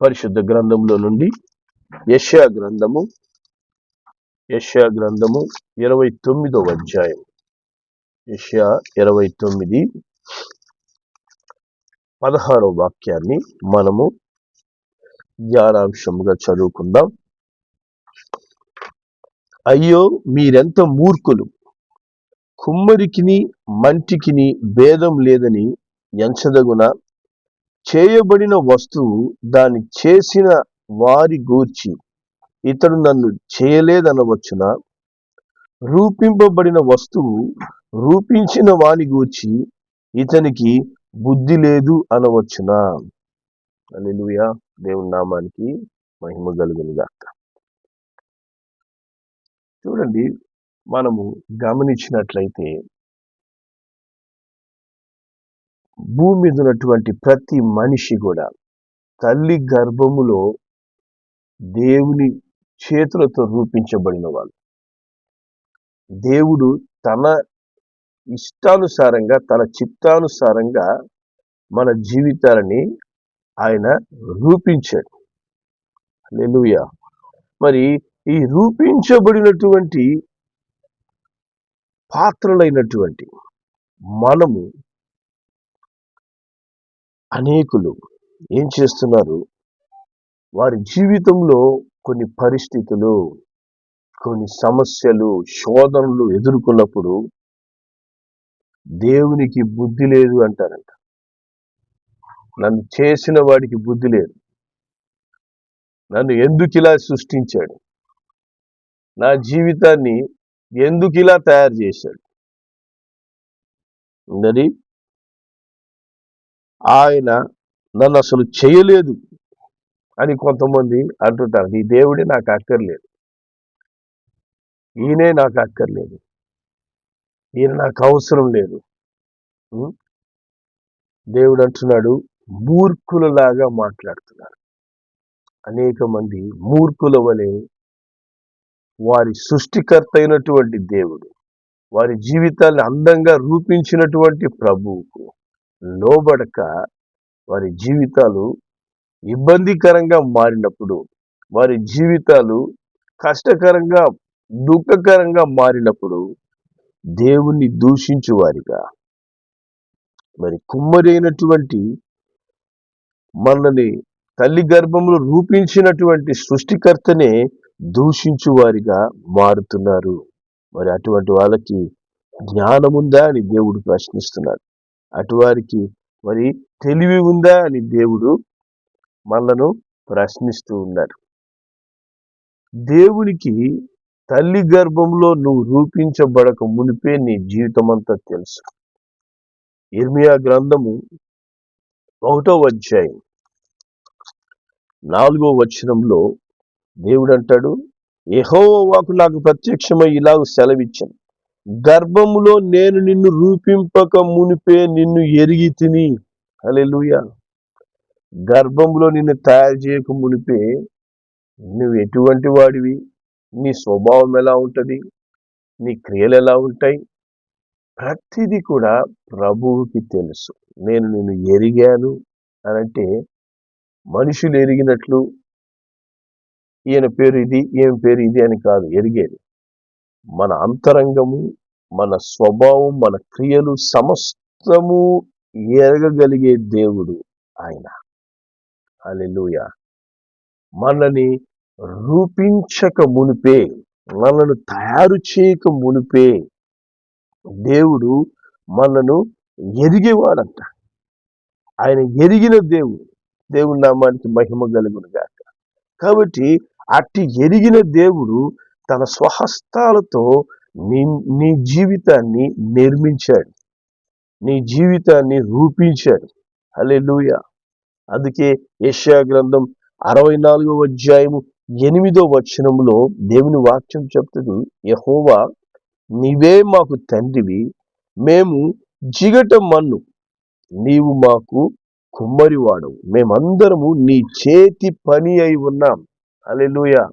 పరిశుద్ధ గ్రంథంలో నుండి యెషయా గ్రంథము 29వ అధ్యాయం. యెషయా 29:16 వాక్యాన్ని మనము ధ్యానాంశముగా చదువుకుందాం. అయ్యో, మీరెంత మూర్ఖులు! కుమ్మరికిని మంటికిని భేదం లేదని ఎంచదగునా? చేయబడిన వస్తువు దాన్ని చేసిన వారి గూర్చి ఇతడు నన్ను చేయలేదనవచ్చునా? రూపింపబడిన వస్తువు రూపించిన వాని గూర్చి ఇతనికి బుద్ధి లేదు అనవచ్చునా? హల్లెలూయా. దేవుని నామానికి మహిమ కలుగును గాక. చూడండి, మనము గమనించినట్లయితే భూమి మీద ఉన్నటువంటి ప్రతి మనిషి కూడా తల్లి గర్భములో దేవుని చేతులతో రూపించబడిన వాళ్ళు. దేవుడు తన ఇష్టానుసారంగా, తన చిత్తానుసారంగా మన జీవితాలని ఆయన రూపించాడు. హల్లెలూయా. మరి ఈ రూపించబడినటువంటి పాత్రలైనటువంటి మనము అనేకులు ఏం చేస్తున్నారు? వారి జీవితంలో కొన్ని పరిస్థితులు, కొన్ని సమస్యలు, శోధనలు ఎదుర్కొన్నప్పుడు దేవునికి బుద్ధి లేదు అంటారంట. నన్ను చేసిన వాడికి బుద్ధి లేదు, నన్ను ఎందుకు ఇలా సృష్టించాడు, నా జీవితాన్ని ఎందుకు ఇలా తయారు చేశాడు, మరి ఆయన నన్ను అసలు చేయలేదు అని కొంతమంది అంటుంటారు. ఈ దేవుడే నాకు అక్కర్లేదు, ఈయనే నాకు అక్కర్లేదు, ఈయన నాకు అవసరం లేదు. దేవుడు అంటున్నాడు, మూర్ఖులలాగా మాట్లాడుతున్నారు. అనేక మంది మూర్ఖుల వలె వారి సృష్టికర్త అయినటువంటి దేవుడు, వారి జీవితాన్ని అందంగా రూపించినటువంటి ప్రభువుకు లోబడక వారి జీవితాలు ఇబ్బందికరంగా మారినప్పుడు, వారి జీవితాలు కష్టకరంగా, దుఃఖకరంగా మారినప్పుడు దేవుణ్ణి దూషించు వారిగా, మరి కుమ్మరి అయినటువంటి మనల్ని తల్లి గర్భంలో రూపించినటువంటి సృష్టికర్తనే దూషించు వారిగా మారుతున్నారు. మరి అటువంటి వాళ్ళకి జ్ఞానం ఉందా అని దేవుడు ప్రశ్నిస్తున్నాడు. అటువారికి మరి తెలివి ఉందా అని దేవుడు మనలను ప్రశ్నిస్తూ ఉన్నాడు. దేవునికి తల్లి గర్భంలో నువ్వు రూపించబడక మునిపే నీ జీవితం అంతా తెలుసు. ఇర్మియా గ్రంథము 1వ అధ్యాయం 4వ వచనంలో దేవుడు అంటాడు, యెహోవా వాక్కు నాకు ప్రత్యక్షమై ఇలాగ సెలవిచ్చాను, గర్భములో నేను నిన్ను రూపింపక మునిపే నిన్ను ఎరిగి తిని. హల్లెలూయా. గర్భంలో నిన్ను తయారు చేయక మునిపే నువ్వు ఎటువంటి వాడివి, నీ స్వభావం ఎలా ఉంటుంది, నీ క్రియలు ఎలా ఉంటాయి, ప్రతిదీ కూడా ప్రభువుకి తెలుసు. నేను నిన్ను ఎరిగాను అనంటే మనుషులు ఎరిగినట్లు ఈయన పేరు ఇది, ఈయన పేరు ఇది అని కాదు ఎరిగేది. మన అంతరంగము, మన స్వభావం, మన క్రియలు సమస్తము ఎరగగలిగే దేవుడు ఆయన. హల్లెలూయా. మనని రూపించక మునిపే, మనను తయారు చేయక మునిపే దేవుడు మనను ఎరిగేవాడంట. ఆయన ఎరిగిన దేవుడు. దేవుని నామానికి మహిమ కలుగును గాక. కాబట్టి అట్టి ఎరిగిన దేవుడు తన స్వహస్తాలతో నీ జీవితాన్ని నిర్మించాడు, నీ జీవితాన్ని రూపించాడు. హల్లెలూయా. అందుకే యెషయా గ్రంథం 64వ అధ్యాయము 8వ వచనంలో దేవుని వాక్యం చెప్తుంది, యెహోవా నీవే మాకు తండ్రివి, మేము జిగట మన్ను, నీవు మాకు కుమ్మరివాడవు, మేమందరము నీ చేతి పని అయి ఉన్నాం. హల్లెలూయా.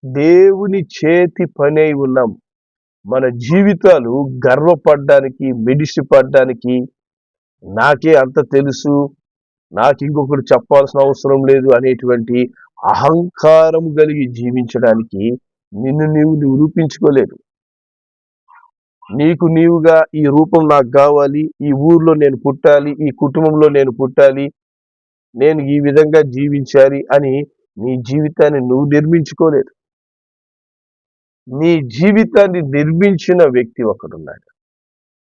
దేవుని చేతి పని అయి ఉన్నాం. మన జీవితాలు గర్వపడడానికి, మిడిసిపడడానికి, నాకే అంత తెలుసు, నాకు ఇంకొకరు చెప్పాల్సిన అవసరం లేదు అనేటువంటి అహంకారం కలిగి జీవించడానికి నిన్ను నీవు నిరూపించుకోలేదు. నీకు నీవుగా ఈ రూపం నాకు కావాలి, ఈ ఊర్లో నేను పుట్టాలి, ఈ కుటుంబంలో నేను పుట్టాలి, నేను ఈ విధంగా జీవించాలి అని నీ జీవితాన్ని నువ్వు నిర్మించుకోలేదు. నీ జీవితాన్ని నిర్మించిన వ్యక్తి ఒకడున్నాడు.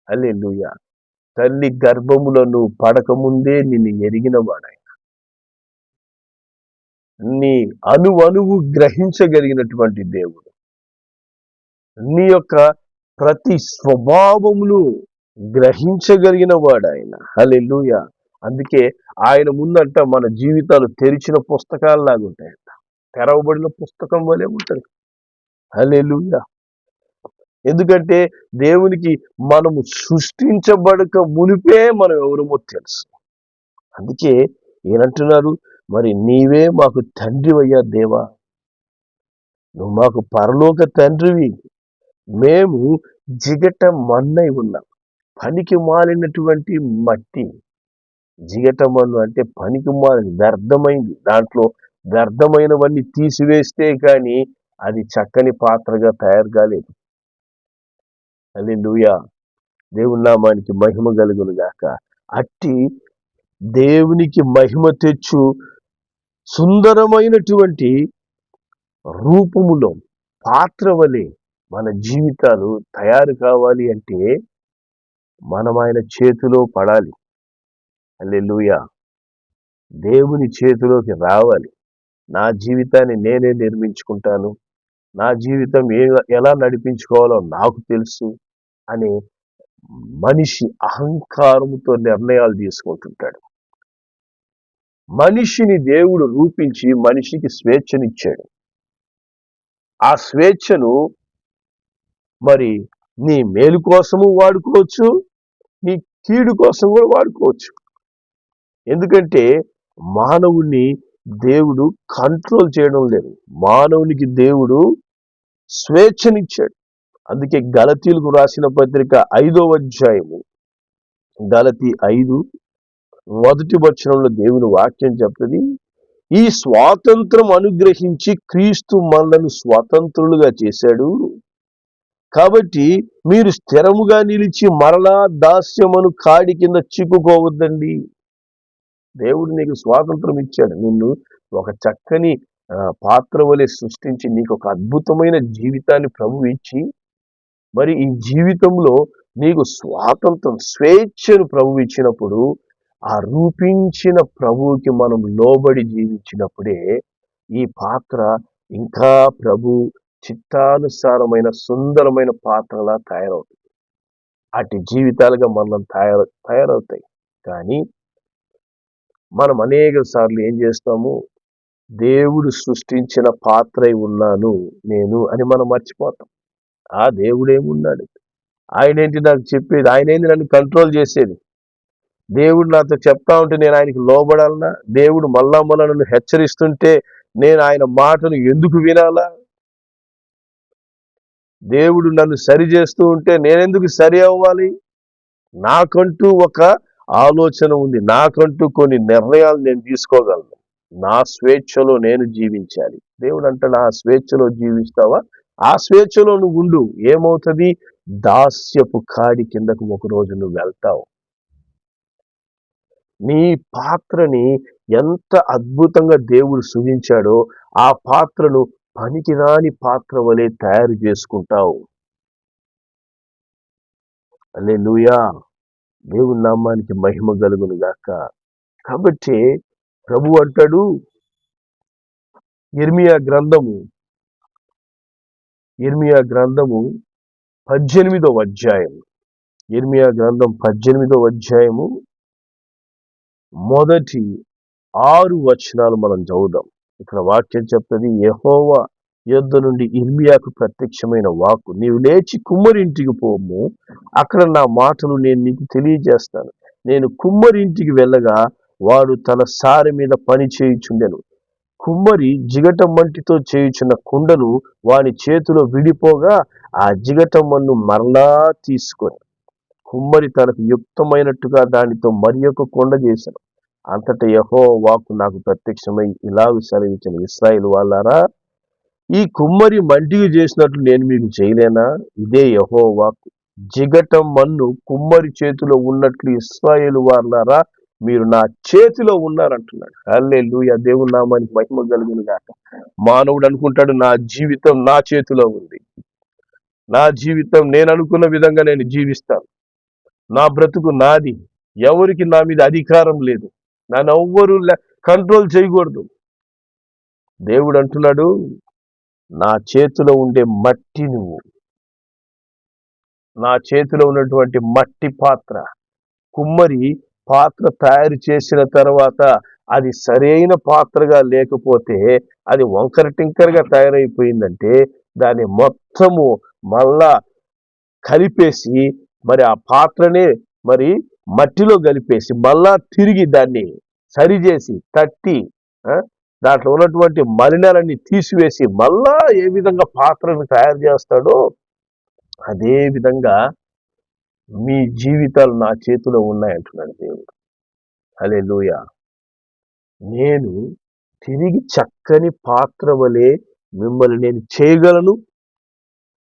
హల్లెలూయా. తల్లి గర్భములో నువ్వు పడకముందే నిన్ను ఎరిగిన వాడాయన. నీ అణువణువు గ్రహించగలిగినటువంటి దేవుడు. నీ యొక్క ప్రతి స్వభావమును గ్రహించగలిగిన వాడాయన. హల్లెలూయా. అందుకే ఆయన ముందంట మన జీవితాలు తెరిచిన పుస్తకాల్లాగా ఉంటాయంట. తెరవబడిన పుస్తకం వలె ఉంటుంది. హల్లెలూయా. ఎందుకంటే దేవునికి మనము సృష్టించబడక మునిపే మనం ఎవరమో తెలుసు. అందుకే ఏనంటున్నారు, మరి నీవే మాకు తండ్రివయ్యా దేవా, నువ్వు మాకు పరలోక తండ్రివి, మేము జిగట మన్నై ఉన్నాం. పనికి మాలినటువంటి మట్టి. జిగట మన్ను అంటే పనికి మాలిన వ్యర్థమైంది. దాంట్లో వ్యర్థమైనవన్నీ తీసివేస్తే కానీ అది చక్కని పాత్రగా తయారు కాలేదు. హల్లెలూయా. దేవుని నామానికి మహిమ కలుగును గాక. అట్టి దేవునికి మహిమ తెచ్చు సుందరమైనటువంటి రూపములో పాత్ర వలె మన జీవితాలు తయారు కావాలి అంటే మనం ఆయన చేతిలో పడాలి. హల్లెలూయా. దేవుని చేతిలోకి రావాలి. నా జీవితాన్ని నేనే నిర్మించుకుంటాను, నా జీవితం ఎలా నడిపించుకోవాలో నాకు తెలుసు అనే మనిషి అహంకారముతో నిర్ణయాలు తీసుకుంటుంటాడు. మనిషిని దేవుడు రూపించి మనిషికి స్వేచ్ఛనిచ్చాడు. ఆ స్వేచ్ఛను మరి నీ మేలు కోసము వాడుకోవచ్చు, నీ కీడు కోసం కూడా వాడుకోవచ్చు. ఎందుకంటే మానవుని దేవుడు కంట్రోల్ చేయడం లేదు. మానవునికి దేవుడు స్వేచ్ఛనిచ్చాడు. అందుకే గలతీలకు రాసిన పత్రిక 5వ అధ్యాయము, గలతీ 5 మొదటి వచనంలో దేవుని వాక్యం చెప్తుంది, ఈ స్వాతంత్రం అనుగ్రహించి క్రీస్తు మనలను స్వతంత్రులుగా చేశాడు. కాబట్టి మీరు స్థిరముగా నిలిచి మరలా దాస్యమును కాడి కింద చిక్కుకోవద్దండి. దేవుడు నీకు స్వాతంత్రం ఇచ్చాడు. నిన్ను ఒక చక్కని పాత్ర వలె సృష్టించి నీకు ఒక అద్భుతమైన జీవితాన్ని ప్రభువు ఇచ్చి, మరి ఈ జీవితంలో నీకు స్వాతంత్రం, స్వేచ్ఛను ప్రభువు ఇచ్చినప్పుడు, ఆ రూపించిన ప్రభువుకి మనం లోబడి జీవించినప్పుడే ఈ పాత్ర ఇంకా ప్రభు చిత్తానుసారమైన సుందరమైన పాత్రలా తయారవుతుంది. అటు జీవితాలుగా మనం తయారవుతాయి. కానీ మనం అనేక సార్లు ఏం చేస్తాము, దేవుడు సృష్టించిన పాత్రై ఉన్నాను నేను అని మనం మర్చిపోతాం. ఆ దేవుడేమున్నాడు, ఆయనేంటి నాకు చెప్పేది, ఆయనేంటి నన్ను కంట్రోల్ చేసేది, దేవుడు నాతో చెప్తా ఉంటే నేను ఆయనకి లోబడాలనా, దేవుడు మళ్ళా నన్ను హెచ్చరిస్తుంటే నేను ఆయన మాటను ఎందుకు వినాలా, దేవుడు నన్ను సరి చేస్తూ ఉంటే నేనెందుకు సరి అవ్వాలి. నాకంటూ ఒక ఆలోచన ఉంది, నాకంటూ కొన్ని నిర్ణయాలు నేను తీసుకోగలను, నా స్వేచ్ఛలో నేను జీవించాలి. దేవుడు అంటే నా స్వేచ్ఛలో జీవిస్తావా, ఆ స్వేచ్ఛలో నువ్వు ఉండు. ఏమవుతుంది, దాస్యపు కాడి కిందకు ఒకరోజు నువ్వు వెళ్తావు. నీ పాత్రని ఎంత అద్భుతంగా దేవుడు సృజించాడో ఆ పాత్రను పనికిరాని పాత్ర వలె తయారు చేసుకుంటావు. హల్లెలూయా. దేవుని నామానికి మహిమ కలుగును గాక. కాబట్టి ప్రభు అంటాడు, ఇర్మియా గ్రంథము 18వ అధ్యాయం, ఇర్మియా గ్రంథం 18వ అధ్యాయము మొదటి 6 వచనాలు మనం చదువుదాం. ఇక్కడ వాక్యం చెప్తుంది, యెహోవా యొద్ద నుండి ఇర్మియాకు ప్రత్యక్షమైన వాక్కు, నీవు లేచి కుమ్మరింటికి పోము, అక్కడ నా మాటలు నేను నీకు తెలియజేస్తాను. నేను కుమ్మరింటికి వెళ్ళగా వాడు తన సారె మీద పని చేయుచుండెను. కుమ్మరి జిగట మంటితో చేయుచున్న కుండను వాని చేతిలో విడిపోగా ఆ జిగట మన్ను మరలా తీసుకొని కుమ్మరి తనకు యుక్తమైనట్టుగా దానితో మరి ఒక కుండ చేశాను. అంతటా యెహోవా వాక్కు నాకు ప్రత్యక్షమై ఇలాగు సెలవిచ్చెను, ఇశ్రాయేలు వాళ్ళారా, ఈ కుమ్మరి మంటికి చేసినట్లు నేను మీకు చేయలేనా? ఇదే యెహోవా వాక్కు. జిగట మన్ను కుమ్మరి చేతిలో ఉన్నట్లు ఇశ్రాయేలు వాళ్ళారా, మీరు నా చేతిలో ఉన్నారంటున్నాడు. హల్లెలూయా, దేవుని నామానికి మహిమ కలుగును గాక. మానవుడు అనుకుంటాడు నా జీవితం నా చేతిలో ఉంది, నా జీవితం నేను అనుకున్న విధంగా నేను జీవిస్తాను, నా బ్రతుకు నాది, ఎవరికి నా మీద అధికారం లేదు, నన్ను ఎవ్వరు కంట్రోల్ చేయకూడదు. దేవుడు అంటున్నాడు, నా చేతిలో ఉండే మట్టి నువ్వు, నా చేతిలో ఉన్నటువంటి మట్టి పాత్ర. కుమ్మరి పాత్ర తయారు చేసిన తర్వాత అది సరైన పాత్రగా లేకపోతే, అది వంకర టింకరగా తయారైపోయిందంటే దాన్ని మొత్తము మళ్ళా కలిపేసి మరి ఆ పాత్రనే మరి మట్టిలో కలిపేసి మళ్ళా తిరిగి దాన్ని సరిచేసి తట్టి దాంట్లో ఉన్నటువంటి మలినాలన్నీ తీసివేసి మళ్ళా ఏ విధంగా పాత్రను తయారు చేస్తాడో అదే విధంగా మీ జీవితాలు నా చేతిలో ఉన్నాయంటున్నాడు దేవుడు. హల్లెలూయా. నేను తిరిగి చక్కని పాత్ర వలె మిమ్మల్ని నేను చేయగలను,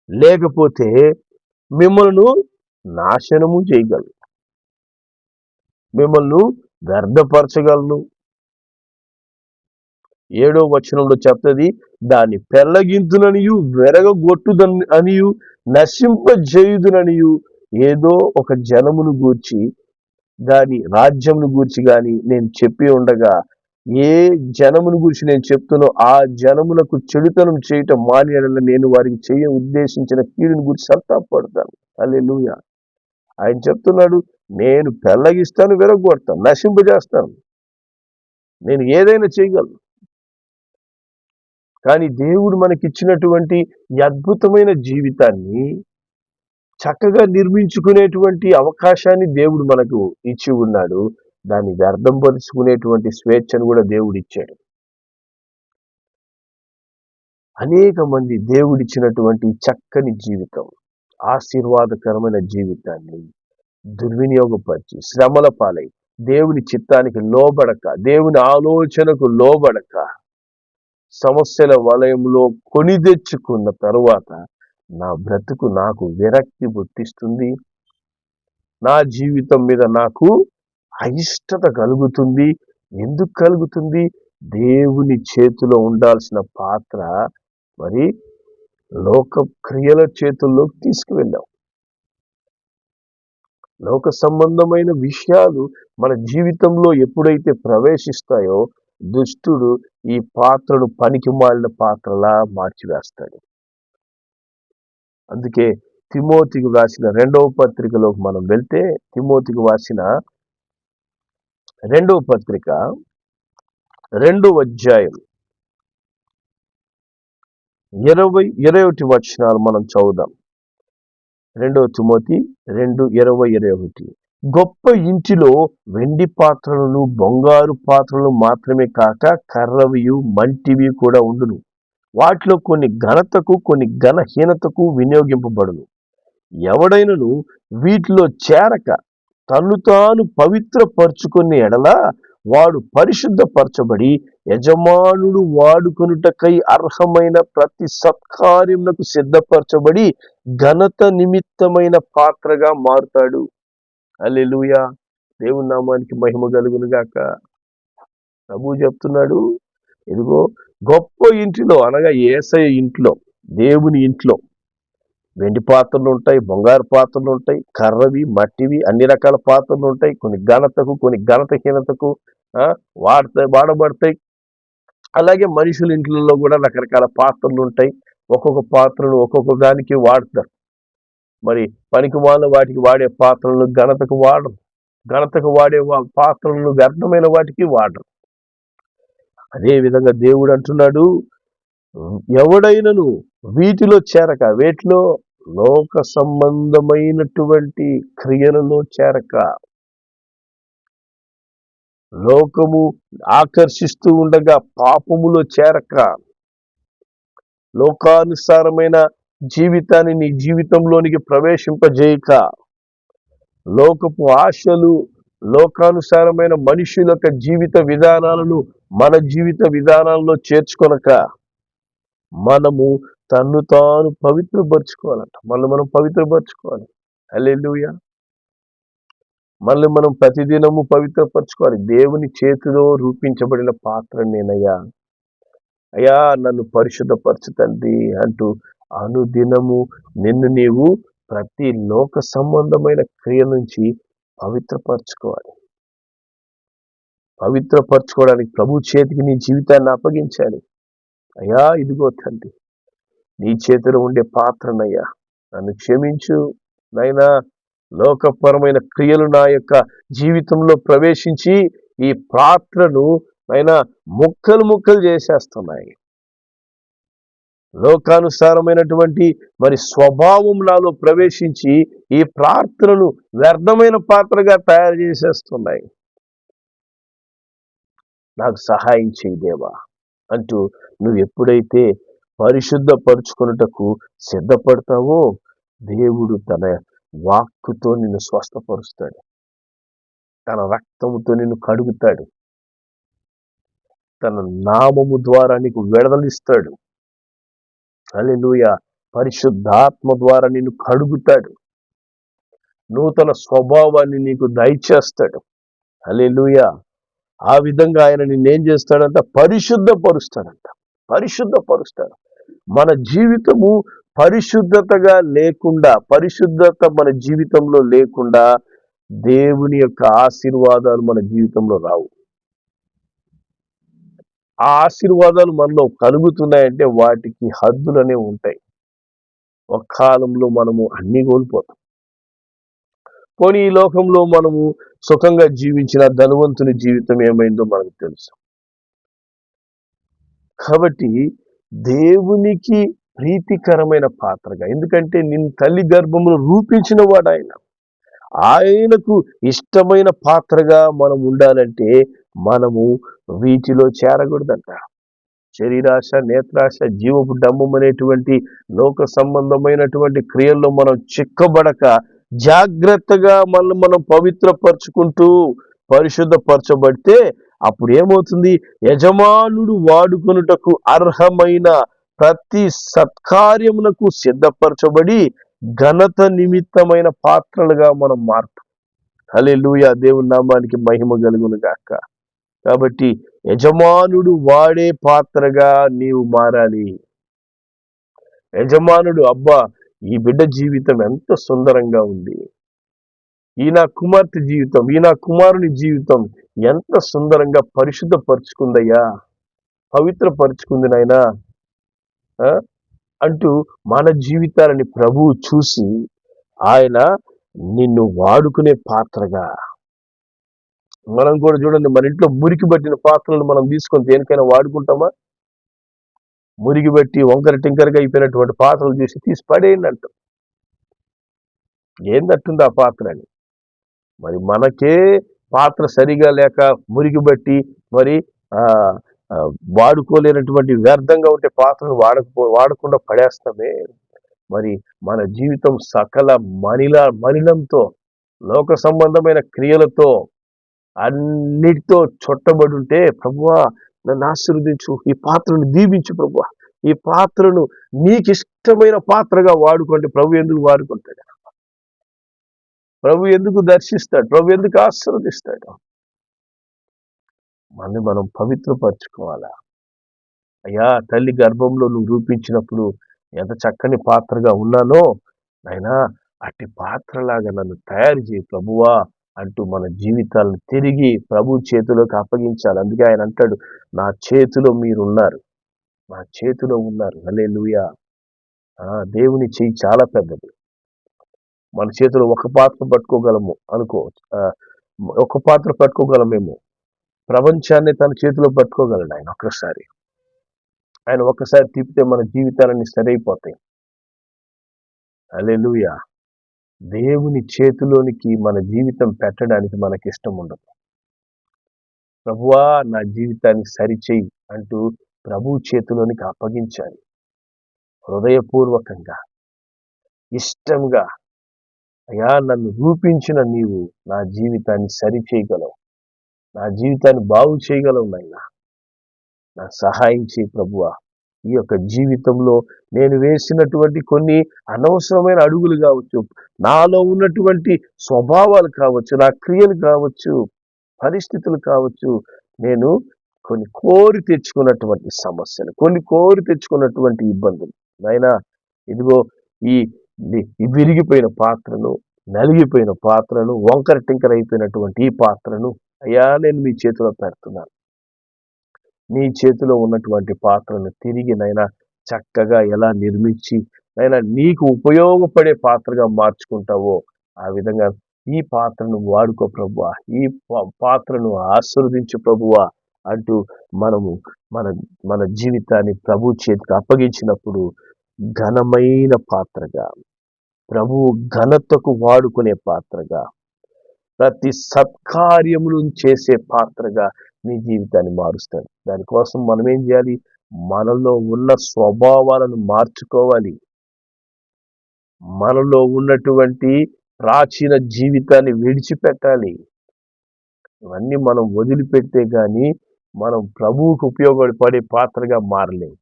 లేకపోతే మిమ్మల్ని నాశనము చేయగలను, మిమ్మల్ని వ్యర్థపరచగలను. 7వ వచనంలో చెప్తుంది, దాన్ని పెళ్ళగింతుననియు వెరగొట్టుదని అనియు నశింపజేయుదుననియు ఏదో ఒక జనమును గూర్చి దాని రాజ్యమును గూర్చి గాని నేను చెప్పి ఉండగా, ఏ జనమును గురించి నేను చెప్తున్నో ఆ జనములకు చెడుతనం చేయటం మానేయాలని నేను వారికి చేయ ఉద్దేశించిన కీడుని గురించి సంతాపడతాను. హల్లెలూయా. ఆయన చెప్తున్నాడు, నేను పెళ్ళగిస్తాను, విరగొడతాను, నశింపజేస్తాను, నేను ఏదైనా చేయగలను. కానీ దేవుడు మనకిచ్చినటువంటి ఈ అద్భుతమైన జీవితాన్ని చక్కగా నిర్మించుకునేటువంటి అవకాశాన్ని దేవుడు మనకు ఇచ్చి ఉన్నాడు. దాన్ని వ్యర్థం పరుచుకునేటువంటి స్వేచ్ఛను కూడా దేవుడు ఇచ్చాడు. అనేక మంది దేవుడిచ్చినటువంటి చక్కని జీవితం, ఆశీర్వాదకరమైన జీవితాన్ని దుర్వినియోగపరిచి శ్రమల పాలై దేవుని చిత్తానికి లోబడక, దేవుని ఆలోచనకు లోబడక సమస్యల వలయంలో కొని తెచ్చుకున్న తరువాత నా బ్రతుకు నాకు విరక్తి పుట్టిస్తుంది, నా జీవితం మీద నాకు అయిష్టత కలుగుతుంది. ఎందుకు కలుగుతుంది? దేవుని చేతిలో ఉండాల్సిన పాత్ర మరి లోక క్రియల చేతుల్లోకి తీసుకువెళ్ళాం. లోక సంబంధమైన విషయాలు మన జీవితంలో ఎప్పుడైతే ప్రవేశిస్తాయో దుష్టుడు ఈ పాత్రను పనికి మాలిన పాత్రలా మార్చివేస్తాడు. అందుకే తిమోతికి రాసిన 2వ పత్రికలోకి మనం వెళ్తే, తిమోతికి రాసిన 2వ పత్రిక 2వ అధ్యాయం 20-21 వచనాలు మనం చదువుదాం. 2 తిమోతి 2:20-21. గొప్ప ఇంటిలో వెండి పాత్రలను బంగారు పాత్రలు మాత్రమే కాక కర్రవియు మంటివి కూడా ఉండును. వాటిలో కొన్ని ఘనతకు కొన్ని ఘనహీనతకు వినియోగింపబడును. ఎవడైనను వీటిలో చేరక తన్ను తాను పవిత్రపరచుకునే ఎడల వాడు పరిశుద్ధపరచబడి యజమానుడు వాడుకొనుటకై అర్హమైన ప్రతి సత్కార్యములకు సిద్ధపరచబడి ఘనత నిమిత్తమైన పాత్రగా మారుతాడు. హల్లెలూయా. దేవుని నామానికి మహిమ కలుగును గాక. ప్రభువు చెప్తున్నాడు, ఇదిగో గొప్ప ఇంటిలో అనగా యేసయ్య ఇంట్లో, దేవుని ఇంట్లో వెండి పాత్రలు ఉంటాయి, బంగారు పాత్రలు ఉంటాయి, కర్రవి మట్టివి అన్ని రకాల పాత్రలు ఉంటాయి. కొన్ని ఘనతకు కొన్ని ఘనతహీనతకు వాడబడతాయి. అలాగే మనుషుల ఇంట్లో కూడా రకరకాల పాత్రలు ఉంటాయి. ఒక్కొక్క పాత్రను ఒక్కొక్క దానికి వాడతారు. మరి పనికిమాలిన వాటికి వాడే పాత్రలను ఘనతకు వాడరు, ఘనతకు వాడే పాత్రలను వ్యర్థమైన వాటికి వాడరు. అదే విధంగా దేవుడు అంటున్నాడు, ఎవడైనను వీటిలో చేరక, వేటిలో లోక సంబంధమైనటువంటి క్రియలలో చేరక, లోకము ఆకర్షిస్తూ ఉండగా పాపములో చేరక, లోకానుసారమైన జీవితాన్ని నీ జీవితంలోనికి ప్రవేశింపజేయక, లోకపు ఆశలు లోకానుసారమైన మనుషుల యొక్క జీవిత విధానాలను మన జీవిత విధానాల్లో చేర్చుకొనక మనము తన్ను తాను పవిత్రపరచుకోవాలంట. మనం పవిత్రపరచుకోవాలి. హల్లెలూయా. మనం ప్రతిదినము పవిత్రపరచుకోవాలి. దేవుని చేతిలో రూపించబడిన పాత్ర నేనయ్యా, అయ్యా నన్ను పరిశుద్ధపరచు తండ్రి అంటూ అనుదినము నిన్ను నీవు ప్రతి లోక సంబంధమైన క్రియ నుంచి పవిత్రపరచుకోవాలి. పవిత్రపరచుకోవడానికి ప్రభు చేతికి నీ జీవితాన్ని అప్పగించాలి. అయ్యా ఇదిగో తండ్రి, నీ చేతిలో ఉండే పాత్రనయ్యా, నన్ను క్షమించు నైనా. లోకపరమైన క్రియలు నా యొక్క జీవితంలో ప్రవేశించి ఈ పాత్రను నైనా ముక్కలు ముక్కలు చేసేస్తున్నాయి. లోకానుసారమైనటువంటి మరి స్వభావం నాలో ప్రవేశించి ఈ ప్రార్థనను వ్యర్థమైన పాత్రగా తయారు చేసేస్తున్నాయి. నాకు సహాయం చేయి దేవా అంటూ నువ్వు ఎప్పుడైతే పరిశుద్ధపరుచుకున్నటకు సిద్ధపడతావో దేవుడు తన వాక్కుతో నిన్ను స్వస్థపరుస్తాడు. తన రక్తముతో నిన్ను కడుగుతాడు. తన నామము ద్వారా నీకు విడుదలిస్తాడు. హల్లెలూయా. పరిశుద్ధాత్మ ద్వారా నిన్ను కడుగుతాడు. నూతన స్వభావాన్ని నీకు దయచేస్తాడు. హల్లెలూయా. ఆ విధంగా ఆయన నిన్నేం చేస్తాడంట? పరిశుద్ధపరుస్తాడంట. పరిశుద్ధపరుస్తాడు. మన జీవితము పరిశుద్ధతగా లేకుండా, పరిశుద్ధత మన జీవితంలో లేకుండా దేవుని యొక్క ఆశీర్వాదాలు మన జీవితంలో రావు. ఆ ఆశీర్వాదాలు మనలో కలుగుతున్నాయంటే వాటికి హద్దులనే ఉంటాయి. ఒక కాలంలో మనము అన్ని కోల్పోతాం. పోనీ ఈ లోకంలో మనము సుఖంగా జీవించిన ధనవంతుని జీవితం ఏమైందో మనకు తెలుసు. కాబట్టి దేవునికి ప్రీతికరమైన పాత్రగా, ఎందుకంటే నిన్ను తల్లి గర్భంలో రూపించిన వాడు ఆయన. ఆయనకు ఇష్టమైన పాత్రగా మనం ఉండాలంటే మనము వీటిలో చేరకూడదంట. శరీరాశ, నేత్రాశ, జీవపు డంబం అనేటువంటి లోక సంబంధమైనటువంటి క్రియల్లో మనం చిక్కబడక జాగ్రత్తగా మనం పవిత్రపరచుకుంటూ పరిశుద్ధపరచబడితే అప్పుడు ఏమవుతుంది? యజమానుడు వాడుకొనుటకు అర్హమైన ప్రతి సత్కార్యమునకు సిద్ధపరచబడి ఘనత నిమిత్తమైన పాత్రలుగా మనం మారుతాం. హల్లెలూయా. దేవుని నామానికి మహిమ కలుగును గాక. కాబట్టి యజమానుడు వాడే పాత్రగా నీవు మారాలి. యజమానుడు, అబ్బా ఈ బిడ్డ జీవితం ఎంత సుందరంగా ఉంది, ఈ నా కుమార్తె జీవితం, ఈ నా కుమారుని జీవితం ఎంత సుందరంగా పరిశుద్ధపరుచుకుందయ్యా, పవిత్రపరుచుకుంది నాయనా అంటూ మన జీవితాలని ప్రభువు చూసి ఆయన నిన్ను వాడుకునే పాత్రగా. మనం కూడా చూడండి, మన ఇంట్లో మురికి పట్టిన పాత్రలు మనం తీసుకొని దేనికైనా వాడుకుంటామా? మురిగి బట్టి వంకర టింకరగా అయిపోయినటువంటి పాత్రలు తీసి పడేయండి అంటాం. ఏందట్టుంది ఆ పాత్ర అని. మరి మనకే పాత్ర సరిగా లేక మురిగి బట్టి మరి వాడుకోలేనటువంటి వ్యర్థంగా ఉంటే పాత్రను వాడకుండా పడేస్తామే. మరి మన జీవితం సకల మలినంతో, లోక సంబంధమైన క్రియలతో, అన్నిటితో చుట్టబడి ఉంటే, ప్రభువా నన్ను ఆశీర్వదించు, ఈ పాత్రను దీవించు ప్రభువా, ఈ పాత్రను నీకు ఇష్టమైన పాత్రగా వాడుకోండి. ప్రభు ఎందుకు వాడుకుంటాడు? ప్రభు ఎందుకు దర్శిస్తాడు? ప్రభు ఎందుకు ఆశీర్వదిస్తాడు? మనం పవిత్రపరచుకోవాలా. అయ్యా తల్లి గర్భంలో నువ్వు రూపించినప్పుడు ఎంత చక్కని పాత్రగా ఉన్నానో నాయనా, అట్టి పాత్రలాగా నన్ను తయారు చేయి ప్రభువా అంటూ మన జీవితాలను తిరిగి ప్రభు చేతిలోకి అప్పగించాలి. అందుకే ఆయన అంటాడు, నా చేతిలో మీరున్నారు, నా చేతిలో ఉన్నారు. హల్లెలూయా. దేవుని చెయ్యి చాలా పెద్దది. మన చేతిలో ఒక పాత్ర పట్టుకోగలము అనుకో, ఒక పాత్ర పట్టుకోగలమేమో. ప్రపంచాన్ని తన చేతిలో పట్టుకోగలడు ఆయన ఒక్కసారి. ఆయన ఒక్కసారి తిప్పితే మన జీవితాలన్నీ సరైపోతాయి. హల్లెలూయా. దేవుని చేతిలోనికి మన జీవితం పెట్టడానికి మనకి ఇష్టం ఉండదు. ప్రభువా నా జీవితాన్ని సరిచేయి అంటూ ప్రభు చేతిలోనికి అప్పగించాలి. హృదయపూర్వకంగా, ఇష్టంగా, అయ్యా, నన్ను రూపించిన నీవు నా జీవితాన్ని సరిచేయగలవు, నా జీవితాన్ని బాగు చేయగలవు నాయనా. నాకు సహాయం చేయి ప్రభువా. ఈ యొక్క జీవితంలో నేను వేసినటువంటి కొన్ని అనవసరమైన అడుగులు కావచ్చు, నాలో ఉన్నటువంటి స్వభావాలు కావచ్చు, నా క్రియలు కావచ్చు, పరిస్థితులు కావచ్చు, నేను కొన్ని కోరి తెచ్చుకున్నటువంటి సమస్యలు, కొన్ని కోరి తెచ్చుకున్నటువంటి ఇబ్బందులు నాయనా, ఇదిగో ఈ ఈ విరిగిపోయిన పాత్రను, నలిగిపోయిన పాత్రను, వంకర టింకర అయిపోయినటువంటి ఈ పాత్రను అయ్యా నేను మీ చేతిలో పెడుతున్నాను. నీ చేతిలో ఉన్నటువంటి పాత్రను తిరిగి నైనా చక్కగా ఎలా నిర్మించి నైనా నీకు ఉపయోగపడే పాత్రగా మార్చుకుంటావో ఆ విధంగా ఈ పాత్రను వాడుకో ప్రభువా, ఈ పాత్రను ఆశీర్వదించు ప్రభువా అంటూ మనము మన మన జీవితాన్ని ప్రభు చేతికి అప్పగించినప్పుడు ఘనమైన పాత్రగా, ప్రభు ఘనతకు వాడుకునే పాత్రగా, ప్రతి సత్కార్యములు చేసే పాత్రగా నీ జీవితాన్ని మారుస్తాడు. దానికోసం మనం ఏం చేయాలి? మనలో ఉన్న స్వభావాలను మార్చుకోవాలి. మనలో ఉన్నటువంటి ప్రాచీన జీవితాన్ని విడిచిపెట్టాలి. ఇవన్నీ మనం వదిలిపెడితే గాని మనం ప్రభువుకు ఉపయోగపడే పాత్రగా మారలేం.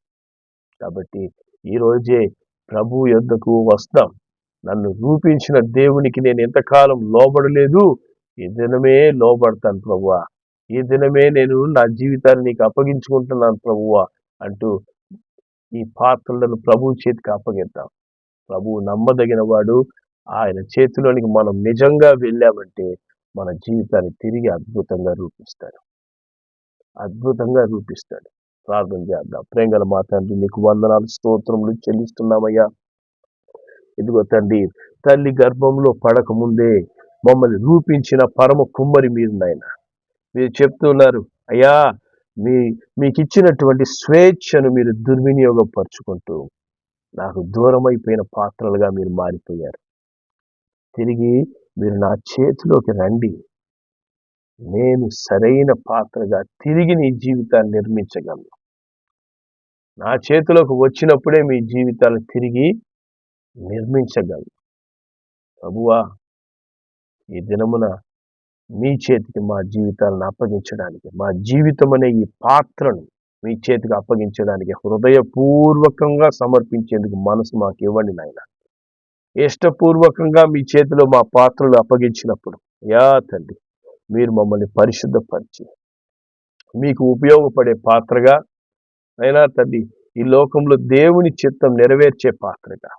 కాబట్టి ఈరోజే ప్రభు యొద్దకు వస్తాం. నన్ను రూపించిన దేవునికి నేను ఎంతకాలం లోబడలేదు, ఈ దినమే లోబడతాను ప్రభువా, ఈ దినమే నేను నా జీవితాన్ని నీకు అప్పగించుకుంటున్నాను ప్రభువా అంటూ ఈ పాత్రలను ప్రభు చేతికి అప్పగిద్దాం. ప్రభువు నమ్మదగిన వాడు. ఆయన చేతిలోనికి మనం నిజంగా వెళ్ళామంటే మన జీవితాన్ని తిరిగి అద్భుతంగా రూపిస్తాడు, అద్భుతంగా రూపిస్తాడు. ప్రార్థన చేద్దాం. ప్రేంగల మా తండ్రి, నీకు వందనాలు స్తోత్రములు చెల్లిస్తున్నామయ్యా. ఇదిగో తండ్రి, తల్లి గర్భంలో పడక ముందే మమ్మల్ని రూపించిన పరమ కుమ్మరి మీరు నాయన. మీరు చెప్తున్నారు అయ్యా, మీకు ఇచ్చినటువంటి స్వేచ్ఛను మీరు దుర్వినియోగపరుచుకుంటూ నాకు దూరమైపోయిన పాత్రలుగా మీరు మారిపోయారు. తిరిగి మీరు నా చేతిలోకి రండి, నేను సరైన పాత్రగా తిరిగి నీ జీవితాన్ని నిర్మించగలను. నా చేతిలోకి వచ్చినప్పుడే మీ జీవితాన్ని తిరిగి నిర్మించగలను. ప్రభువా, ఈ దినమున మీ చేతికి మా జీవితాలను అప్పగించడానికి, మా జీవితం అనే ఈ పాత్రను మీ చేతికి అప్పగించడానికి హృదయపూర్వకంగా సమర్పించేందుకు మనసు మాకు ఇవ్వండి నాయన. ఇష్టపూర్వకంగా మీ చేతిలో మా పాత్రలు అప్పగించినప్పుడు యా తండ్రి, మీరు మమ్మల్ని పరిశుద్ధపరిచి మీకు ఉపయోగపడే పాత్రగా అయినా తండ్రి, ఈ లోకంలో దేవుని చిత్తం నెరవేర్చే పాత్రగా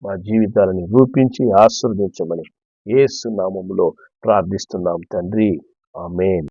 మా జీవితాలను రూపించి ఆశీర్వదించమని యేసు నామములో ప్రార్థిస్తున్నాం తండ్రి. ఆమేన్.